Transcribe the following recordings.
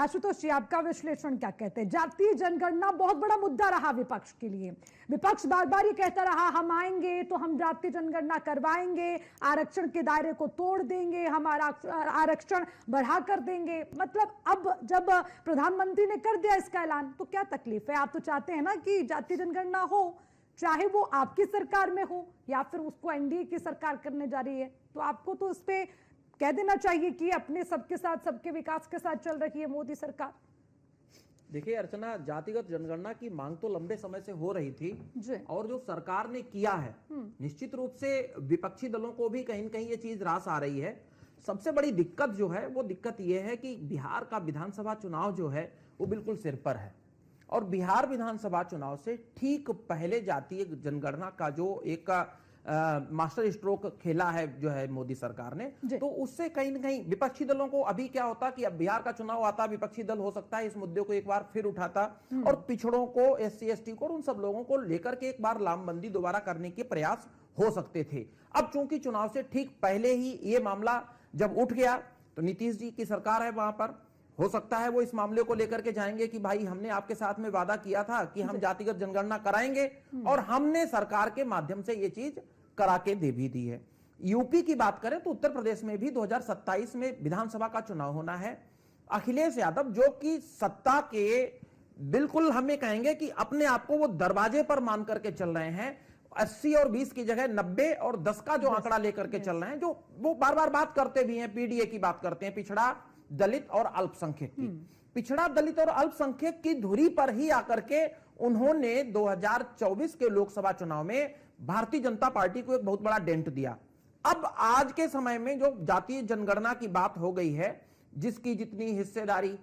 आशुतोष जी, आपका विश्लेषण क्या कहते हैं? जातीय जनगणना बहुत बड़ा मुद्दा रहा विपक्ष के लिए। विपक्ष बार बार ये कहता रहा हम आएंगे तो हम जातीय जनगणना करवाएंगे, आरक्षण के दायरे को तोड़ देंगे, हम आरक्षण बढ़ा कर देंगे। मतलब अब जब प्रधानमंत्री ने कर दिया इसका ऐलान तो क्या तकलीफ है? आप तो चाहते हैं ना कि जातीय जनगणना हो, चाहे वो आपकी सरकार में हो या फिर उसको एनडीए की सरकार करने जा रही है। तो आपको तो इस पे कह देना चाहिए कि अपने सबके साथ, सबके विकास के साथ चल रही है मोदी सरकार। देखिए अर्चना, जातिगत जनगणना की मांग तो लंबे समय से हो रही थी और जो सरकार ने किया है, निश्चित रूप से विपक्षी दलों को भी कहीं न कहीं ये चीज रास आ रही है। सबसे बड़ी दिक्कत जो है वो दिक्कत ये है कि बिहार का विधानसभा चुनाव जो है वो बिल्कुल सिर पर है और बिहार विधानसभा चुनाव से ठीक पहले जातीय जनगणना का जो एक मास्टर स्ट्रोक खेला है जो है मोदी सरकार ने, तो उससे कहीं ना कहीं विपक्षी दलों को अभी क्या होता कि अब बिहार का चुनाव आता, विपक्षी दल हो सकता है इस मुद्दे को एक बार फिर उठाता और पिछड़ों को, SC ST को और उन सब लोगों को लेकर के एक बार लामबंदी दोबारा करने के प्रयास हो सकते थे। अब चूंकि चुनाव से ठीक पहले ही ये मामला जब उठ गया तो नीतीश जी की सरकार है वहां पर, हो सकता है वो इस मामले को लेकर के जाएंगे कि भाई हमने आपके साथ में वादा किया था कि हम जातिगत जनगणना कराएंगे और हमने सरकार के माध्यम से ये चीज करा के दे भी दी है। यूपी की बात करें तो उत्तर प्रदेश में भी 2027 में विधानसभा का चुनाव होना है। अखिलेश यादव जो कि सत्ता के बिल्कुल हमें कहेंगे कि अपने आप को वो दरवाजे पर मान करके चल रहे हैं, 80 और 20 की जगह 90 और 10 का जो आंकड़ा लेकर के चल रहे हैं, जो वो बार बार बात करते भी हैं, PDA की बात करते हैं, पिछड़ा दलित और अल्पसंख्यक की। पिछड़ा दलित और अल्पसंख्यक की धुरी पर ही आकर के उन्होंने 2024 के लोकसभा चुनाव में भारतीय जनता पार्टी को एक बहुत बड़ा डेंट दिया। अब आज के समय में जो जातीय जनगणना की बात हो गई है, जिसकी जितनी हिस्सेदारी,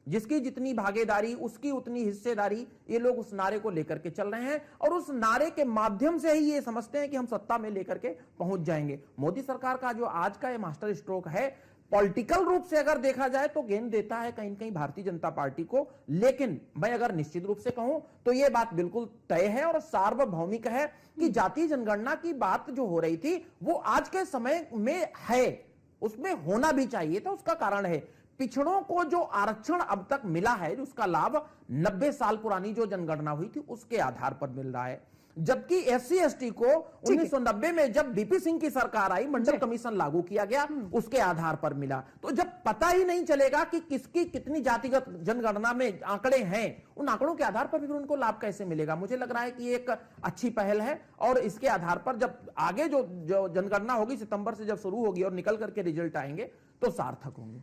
जिसकी जितनी भागीदारी उसकी उतनी हिस्सेदारी, ये लोग उस नारे को लेकर के चल रहे हैं और उस नारे के माध्यम से ही ये समझते हैं कि हम सत्ता में लेकर के पहुंच जाएंगे। मोदी सरकार का जो आज का ये मास्टर स्ट्रोक है, पॉलिटिकल रूप से अगर देखा जाए तो गेंद देता है कहीं कहीं भारतीय जनता पार्टी को, लेकिन मैं अगर निश्चित रूप से कहूं तो यह बात बिल्कुल तय है और सार्वभौमिक है कि जातीय जनगणना की बात जो हो रही थी वो आज के समय में है, उसमें होना भी चाहिए था। उसका कारण है पिछड़ों को जो आरक्षण अब तक मिला है, उसका लाभ 90 साल पुरानी जो जनगणना हुई थी उसके आधार पर मिल रहा है, जबकि SC ST को 1990 में जब VP सिंह की सरकार आई, मंडल कमीशन लागू किया गया, उसके आधार पर मिला। तो जब पता ही नहीं चलेगा कि किसकी कितनी जातिगत जनगणना में आंकड़े हैं, उन आंकड़ों के आधार पर भी उनको लाभ कैसे मिलेगा? मुझे लग रहा है कि एक अच्छी पहल है और इसके आधार पर जब आगे जो जनगणना होगी सितंबर से जब शुरू होगी और निकल करके रिजल्ट आएंगे तो सार्थक होंगे।